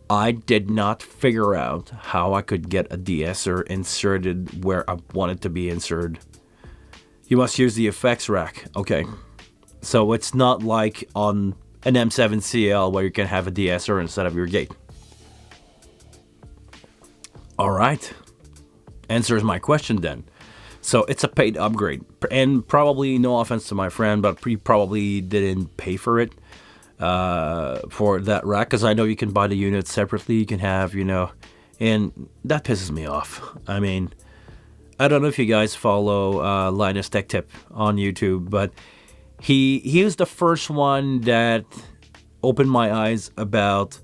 I did not figure out how I could get a de-esser inserted where I want it to be inserted. You must use the effects rack. Okay. So it's not like on an M7CL where you can have a de-esser instead of your gate. Alright. Answers my question then. So it's a paid upgrade. And probably, no offense to my friend, but he probably didn't pay for it. For that rack, because I know you can buy the units separately. You can have, and that pisses me off. I mean, I don't know if you guys follow Linus Tech Tip on YouTube, but he was the first one that opened my eyes about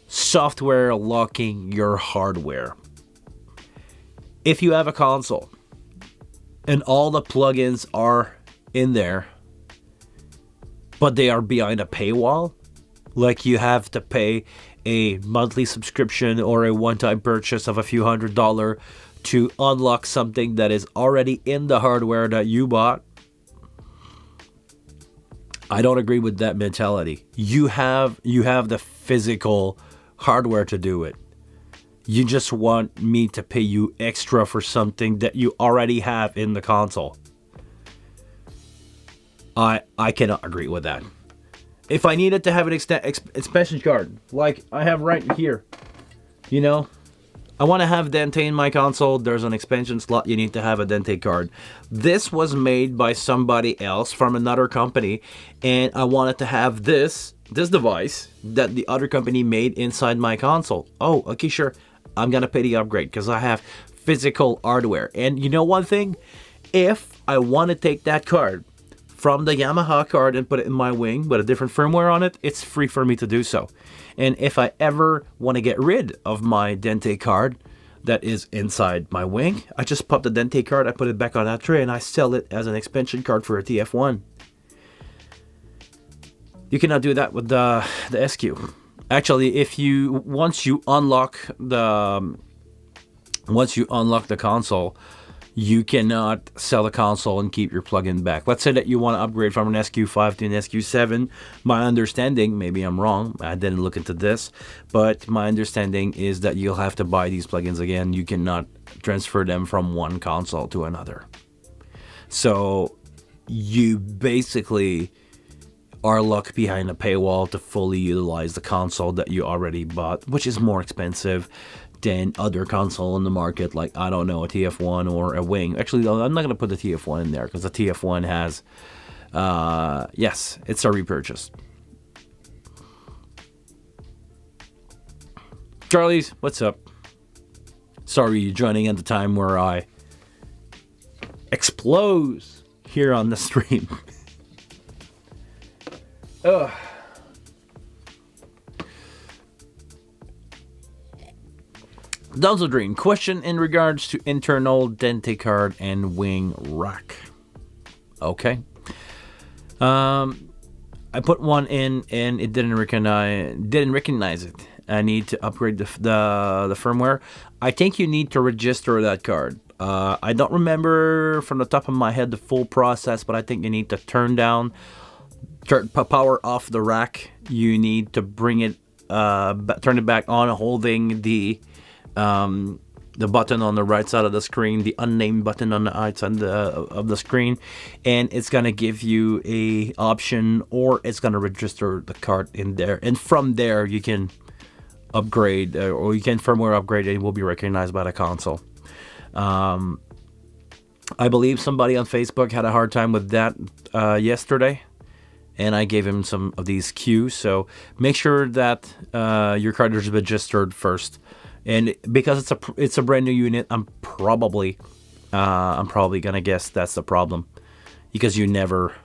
software locking your hardware. If you have a console and all the plugins are in there, but they are behind a paywall, like you have to pay a monthly subscription or a one-time purchase of a few $100s to unlock something that is already in the hardware that you bought. I don't agree with that mentality. You have the physical hardware to do it. You just want me to pay you extra for something that you already have in the console. I cannot agree with that. If I needed to have an expansion card, like I have right here, I want to have Dante in my console. There's an expansion slot. You need to have a Dante card. This was made by somebody else from another company, and I wanted to have this device that the other company made inside my console. Oh, okay, sure. I'm going to pay the upgrade because I have physical hardware. And you know one thing? If I want to take that card from the Yamaha card and put it in my wing with a different firmware on it, it's free for me to do so. And if I ever want to get rid of my Dante card that is inside my wing, I just pop the Dante card, I put it back on that tray, and I sell it as an expansion card for a TF1. You cannot do that with the SQ. Actually, once you unlock the console, you cannot sell the console and keep your plug-in back. Let's say that you want to upgrade from an SQ5 to an SQ7. My understanding, maybe I'm wrong, I didn't look into this, but my understanding is that you'll have to buy these plugins again. You cannot transfer them from one console to another. So you basically are locked behind a paywall to fully utilize the console that you already bought, which is more expensive than other console in the market, like, I don't know, a TF1 or a Wing. Actually, I'm not going to put the TF1 in there because the TF1 has, yes, it's a repurchase. Charlie's, what's up? Sorry you're joining at the time where I explode here on the stream. Ugh. Dream question in regards to internal Dente card and wing rack. Okay. I put one in and it didn't recognize it. I need to upgrade the firmware. I think you need to register that card. I don't remember from the top of my head the full process, but I think you need to turn power off the rack. You need to bring it, turn it back on, holding the button on the right side of the screen, the unnamed button on the right side of the screen, and it's gonna give you a option, or it's gonna register the card in there, and from there you can upgrade, or you can firmware upgrade, and it will be recognized by the console. I believe somebody on Facebook had a hard time with that yesterday, and I gave him some of these cues. So make sure that your card is registered first, and because it's a brand new unit, I'm probably gonna guess that's the problem, because you never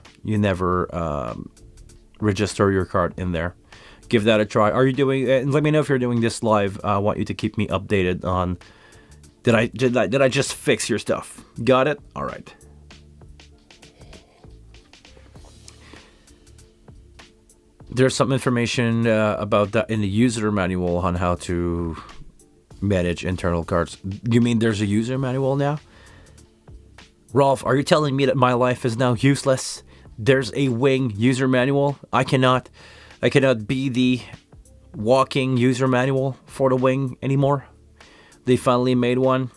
register your card in there. Give that a try. Are you doing? And let me know if you're doing this live. I want you to keep me updated on. Did I just fix your stuff? Got it? All right. There's some information about that in the user manual on how to manage internal cards. You mean there's a user manual now? Rolf, are you telling me that my life is now useless? There's a Wing user manual. I cannot be the walking user manual for the Wing anymore. They finally made one.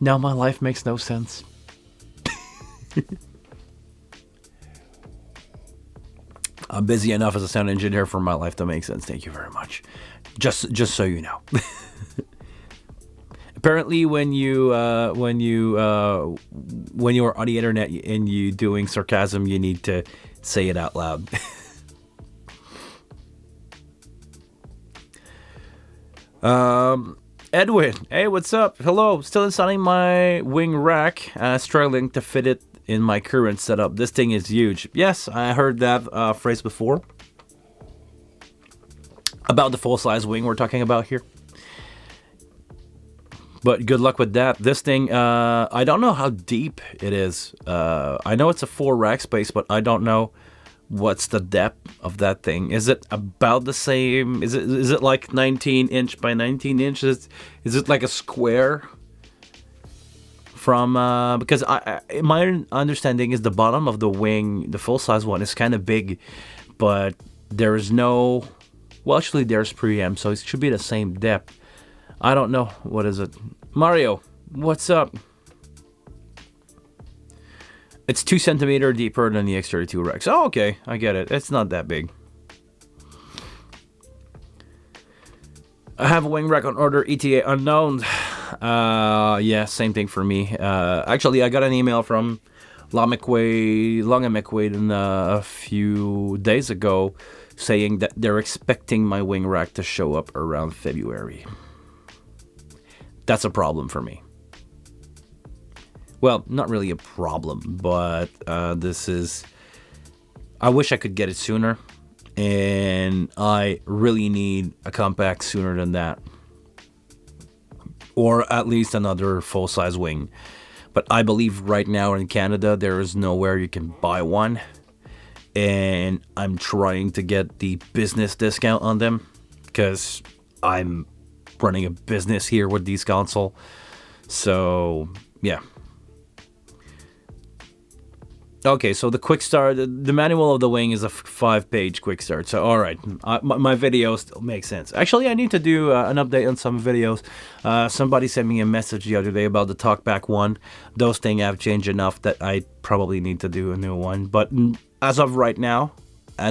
Now my life makes no sense. I'm busy enough as a sound engineer for my life to make sense. Thank you very much. Just so you know. Apparently, when you are on the internet and you doing sarcasm, you need to say it out loud. Edwin, hey, what's up? Hello. Still installing my Wing rack, struggling to fit it in my current setup. This thing is huge. Yes, I heard that phrase before about the full-size Wing we're talking about here. But good luck with that. This thing, I don't know how deep it is. I know it's a 4 rack space, but I don't know what's the depth of that thing. Is it about the same? Is it like 19 inch by 19 inches? Is it like a square? From because my understanding is the bottom of the Wing, the full size one, is kind of big, but there is no. Well, actually, there's preamp, so it should be the same depth. I don't know. What is it? Mario, what's up? It's 2 centimeters deeper than the X32 Rex. Oh, okay. I get it. It's not that big. I have a Wing rack on order, ETA unknown. Yeah, same thing for me. Actually, I got an email from Long and McQuaid a few days ago saying that they're expecting my Wing rack to show up around February. That's a problem for me. Well, not really a problem, but this is... I wish I could get it sooner, and I really need a compact sooner than that. Or at least another full-size Wing. But I believe right now in Canada, there is nowhere you can buy one. And I'm trying to get the business discount on them, because I'm running a business here with these console. So yeah. Okay, so the quick start, the manual of the wing is a 5-page quick start. So, all right, my video still makes sense. Actually, I need to do an update on some videos. Somebody sent me a message the other day about the TalkBack 1. Those things have changed enough that I probably need to do a new one. But as of right now, I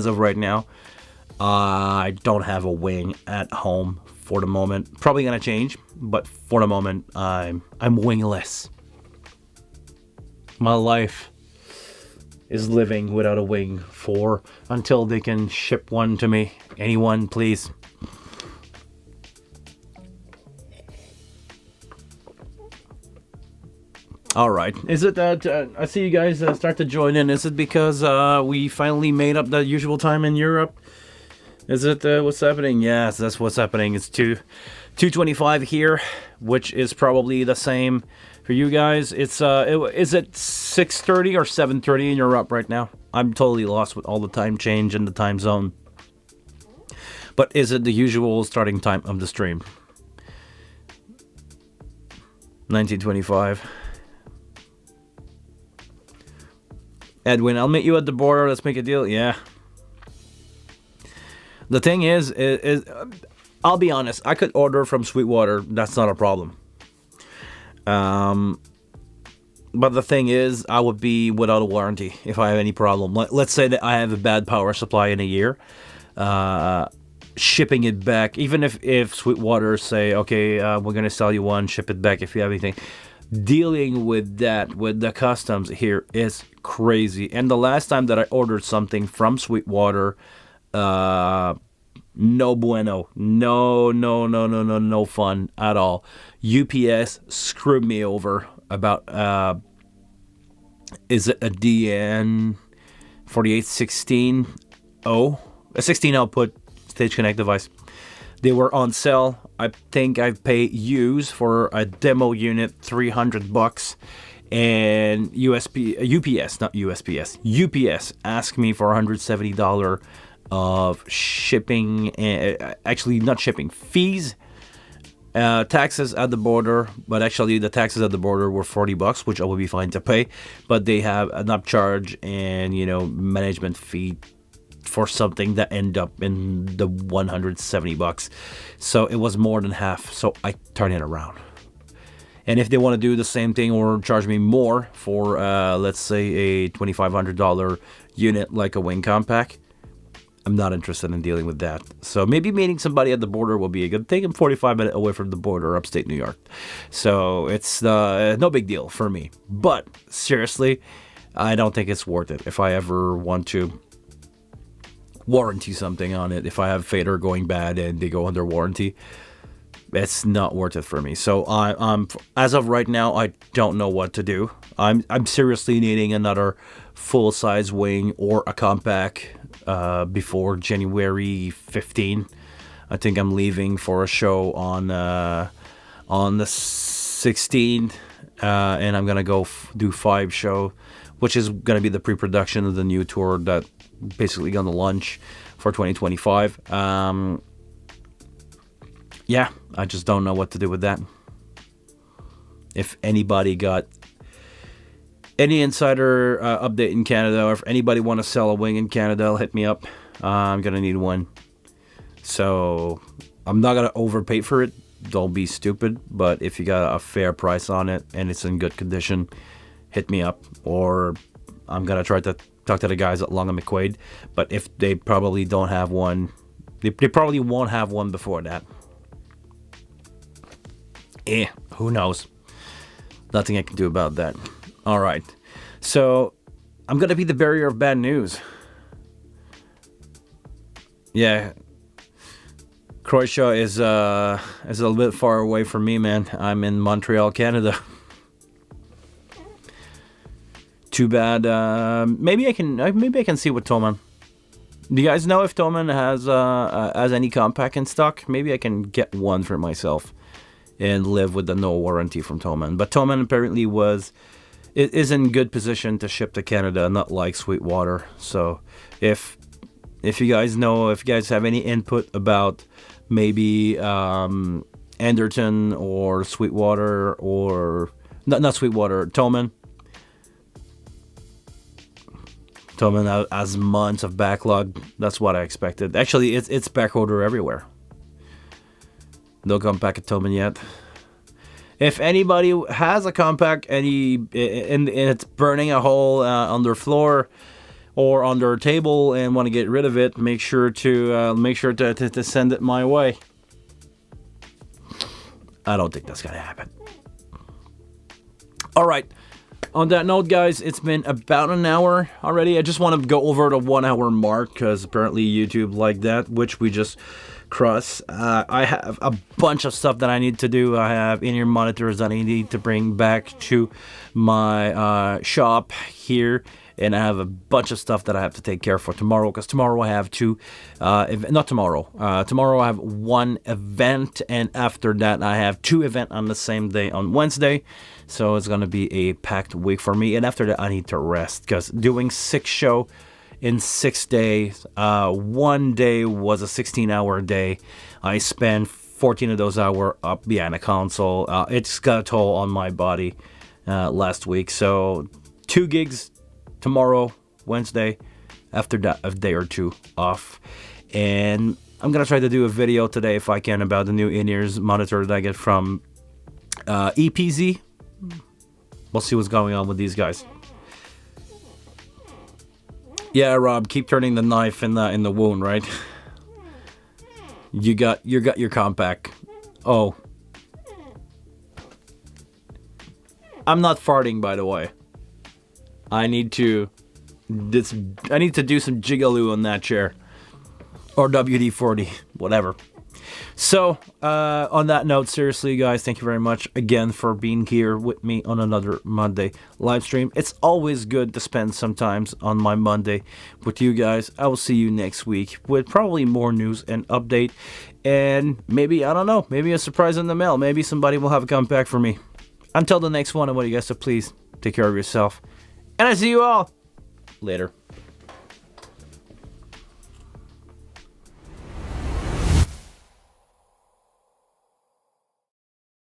don't have a wing at home for the moment. Probably gonna change, but for the moment, I'm wingless. My life is living without a wing until they can ship one to me. Anyone, please. All right. Is it that I see you guys start to join in? Is it because we finally made up the usual time in Europe? Is it what's happening? Yes, that's what's happening. It's 2:25 here, which is probably the same for you guys. Is it 6:30 or 7:30 in Europe right now? I'm totally lost with all the time change and the time zone. But is it the usual starting time of the stream? 1925. Edwin, I'll meet you at the border. Let's make a deal. Yeah. The thing is I'll be honest. I could order from Sweetwater. That's not a problem. But the thing is, I would be without a warranty if I have any problem. Let's say that I have a bad power supply in a year. Shipping it back, even if Sweetwater say, okay, we're going to sell you one, ship it back if you have anything. Dealing with that, with the customs here is crazy. And the last time that I ordered something from Sweetwater, no bueno. No fun at all. UPS screwed me over about, is it a DN 4816O? A 16 output Stage Connect device. They were on sale. I think I paid used for a demo unit $300, and UPS, not USPS, UPS asked me for $170 of shipping, actually not shipping, fees, taxes at the border, but actually the taxes at the border were $40, which I would be fine to pay, but they have an upcharge and, management fee for something that end up in the $170. So it was more than half, so I turn it around. And if they want to do the same thing or charge me more for, let's say, a $2,500 unit like a wing compact, I'm not interested in dealing with that. So maybe meeting somebody at the border will be a good thing. I'm 45 minutes away from the border, upstate New York. So it's no big deal for me. But seriously, I don't think it's worth it if I ever want to warranty something on it. If I have fader going bad and they go under warranty, it's not worth it for me. So I'm as of right now, I don't know what to do. I'm seriously needing another full-size wing or a compact before January 15. I think I'm leaving for a show on the 16th, and I'm gonna go do 5 show, which is gonna be the pre-production of the new tour that basically gonna launch for 2025. Yeah, I just don't know what to do with that. If anybody got any insider update in Canada, or if anybody want to sell a wing in Canada, hit me up. I'm gonna need one. So I'm not gonna overpay for it. Don't be stupid. But if you got a fair price on it and it's in good condition, hit me up. Or I'm gonna try to talk to the guys at Long and McQuaid. But if they probably don't have one, they probably won't have one before that. Who knows? Nothing I can do about that. All right. So I'm going to be the bearer of bad news. Yeah. Croatia is a little bit far away from me, man. I'm in Montreal, Canada. Too bad. Maybe I can see with Thomann. Do you guys know if Thomann has any compact in stock? Maybe I can get one for myself and live with the no warranty from Thomann. But Thomann apparently is in good position to ship to Canada, not like Sweetwater. So if you guys know, if you guys have any input about maybe Anderton or Sweetwater or not Sweetwater, Toman. Toman has months of backlog. That's what I expected. Actually, it's backorder everywhere. No compact at Toman yet. If anybody has a compact and it's burning a hole on their floor or on their table and want to get rid of it, make sure to send it my way. I don't think that's gonna happen. All right. On that note, guys, it's been about an hour already. I just want to go over the 1 hour mark because apparently YouTube liked that, which we just crossed. I have a bunch of stuff that I need to do. I have in-ear monitors that I need to bring back to my shop here. And I have a bunch of stuff that I have to take care of for tomorrow, because tomorrow I have not tomorrow. Tomorrow I have one event, and after that I have 2 events on the same day on Wednesday. So it's going to be a packed week for me. And after that I need to rest, because doing 6 shows in 6 days, one day was a 16-hour day. I spent 14 of those hours up behind a console. It's got a toll on my body last week. So 2 gigs tomorrow, Wednesday, after that a day or 2 off. And I'm gonna try to do a video today if I can about the new in-ears monitor that I get from EPZ. We'll see what's going on with these guys. Yeah, Rob, keep turning the knife in the wound, right? you got your compact. Oh, I'm not farting, by the way. I need to do some jigaloo on that chair. Or WD-40, whatever. So, on that note, seriously, guys, thank you very much again for being here with me on another Monday live stream. It's always good to spend some time on my Monday with you guys. I will see you next week with probably more news and update. And maybe, I don't know, maybe a surprise in the mail. Maybe somebody will have a comeback for me. Until the next one, I want you guys to please take care of yourself. And I see you all later.